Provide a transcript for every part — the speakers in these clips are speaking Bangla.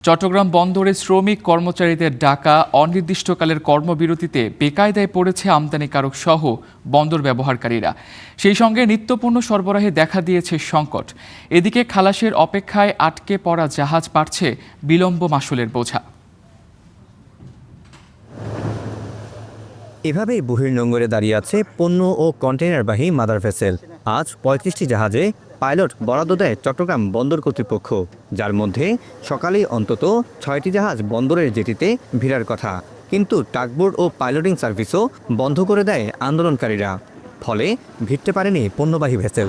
চট্টগ্রাম বন্দরে শ্রমিক কর্মচারীদের ডাকা অনির্দিষ্টকালের কর্মবিরতিতে বেকায়দায় পড়েছে আমদানিকারক সহ বন্দর ব্যবহারকারীরা। সেই সঙ্গে নিত্যপণ্য সরবরাহে দেখা দিয়েছে সংকট। এদিকে খালাসের অপেক্ষায় আটকে পড়া জাহাজ বাড়ছে বিলম্ব মাশুলের বোঝা। এভাবেই বহির্নোঙরে দাঁড়িয়ে আছে পণ্য ও কন্টেইনারবাহী মাদার ভেসেল। আজ ৩৫টি জাহাজে পাইলট বরাদ্দ দেয় চট্টগ্রাম বন্দর কর্তৃপক্ষ, যার মধ্যে সকালেই অন্তত ৬টি জাহাজ বন্দরের জেটিতে ভিড়ার কথা। কিন্তু টাগবোট ও পাইলটিং সার্ভিসও বন্ধ করে দেয় আন্দোলনকারীরা। ফলে ভিড়তে পারেনি পণ্যবাহী vessel.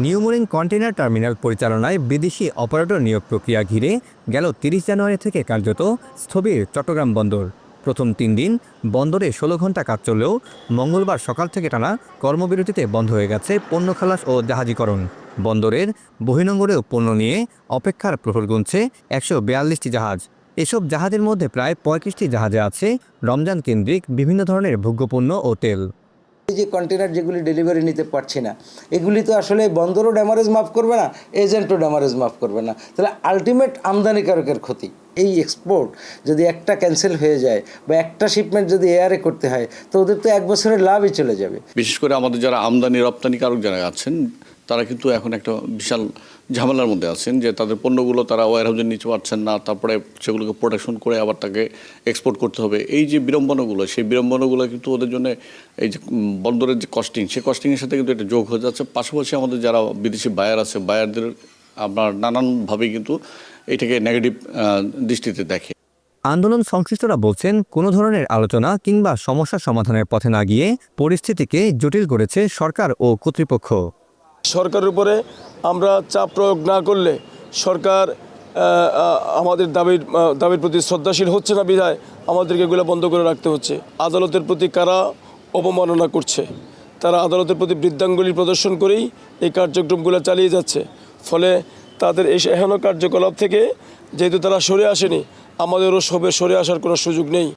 New mooring container terminal পরিচালনায় বিদেশি অপারেটর নিয়োগ প্রক্রিয়া ঘিরে গেল ৩০ জানুয়ারি থেকে কার্যত স্থবির চট্টগ্রাম বন্দর। প্রথম ৩ দিন বন্দরে ১৬ ঘন্টা কাজ চললেও মঙ্গলবার সকাল থেকে টানা কর্মবিরতিতে বন্ধ হয়ে গেছে পণ্য খালাস ও জাহাজীকরণ। বন্দরের বহির্নোঙরেও পণ্য নিয়ে অপেক্ষার প্রহর গুনছে ১৪২টি জাহাজ। এসব জাহাজের মধ্যে প্রায় ৩৫টি জাহাজে আছে রমজান কেন্দ্রিক বিভিন্ন ধরনের ভোগ্যপণ্য ও তেল। এই যে কন্টেনার যেগুলি ডেলিভারি নিতে পারছি না, এগুলি তো আসলে বন্দরও ড্যামারেজ মাফ করবে না, এজেন্টও ড্যামারেজ মাফ করবে না। তাহলে আলটিমেট আমদানিকারকের ক্ষতি। এই এক্সপোর্ট যদি একটা ক্যান্সেল হয়ে যায় বা একটা শিপমেন্ট যদি এয়ারে করতে হয়, তো ওদের তো 1 বছরের লাভই চলে যাবে। বিশেষ করে আমাদের যারা আমদানি রপ্তানিকারক যারা আছেন, তারা কিন্তু এখন একটা বিশাল ঝামেলার মধ্যে আছেন যে তাদের পণ্যগুলো তারা ওয়ারহাউজে নিতে পারছেন না, তারপরে সেগুলোকে প্রোডাকশন করে আবার তাকে এক্সপোর্ট করতে হবে। এই যে বিড়ম্বনাগুলো, সেই বিড়ম্বনাগুলো কিন্তু ওদের জন্য এই যে বন্দরের যে কস্টিং, সেই কস্টিংয়ের সাথে কিন্তু এটা যোগ হয়ে যাচ্ছে। পাশাপাশি আমাদের যারা বিদেশি বায়ার আছে, বায়ারদের আপনার নানানভাবে কিন্তু এটাকে নেগেটিভ দৃষ্টিতে দেখে। আন্দোলন সংশ্লিষ্টরা বলছেন, কোনো ধরনের আলোচনা কিংবা সমস্যা সমাধানের পথে না গিয়ে পরিস্থিতিকে জটিল করেছে সরকার ও কর্তৃপক্ষ। সরকারের উপরে আমরা চাপ প্রয়োগ না করলে সরকার আমাদের দাবির প্রতি শ্রদ্ধাশীল হচ্ছে না বিধায় আমাদেরকে এগুলো বন্ধ করে রাখতে হচ্ছে। আদালতের প্রতি কারা অবমাননা করছে, তারা আদালতের প্রতি বৃদ্ধাঙ্গুলি প্রদর্শন করেই এই কার্যক্রমগুলো চালিয়ে যাচ্ছে। ফলে তাদের এই এহেন কার্যকলাপ থেকে যেহেতু তারা সরে আসেনি, আমাদেরও সরে আসার কোনো সুযোগ নেই।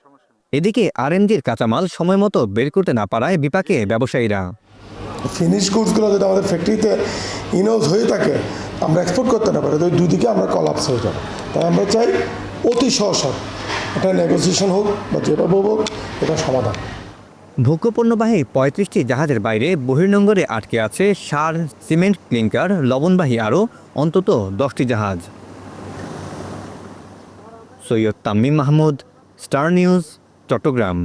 এদিকে আরএনজির কাঁচামাল সময়মতো বের করতে না পারায় বিপাকে ব্যবসায়ীরা। ফিনিশ গুডসগুলো যদি আমাদের ফ্যাক্টরিতে ইনহাউস হয়ে থাকে, আমরা এক্সপোর্ট করতে না পারি, তো দুই দিকে আমরা কলাপস হয়ে যাবো। তাই আমরা চাই অতি সহসা এটা নেগোসিয়েশন হোক বা যেভাবে হোক এটা সমাধান। ভোগ্যপণ্যবাহী ৩৫টি জাহাজের বাইরে বহির্নোঙরে আটকে আছে সার, সিমেন্ট, ক্লিংকার, লবণবাহী আরও অন্তত 10টি জাহাজ। Syed Tamim Mahmud, Star News, Chittagong.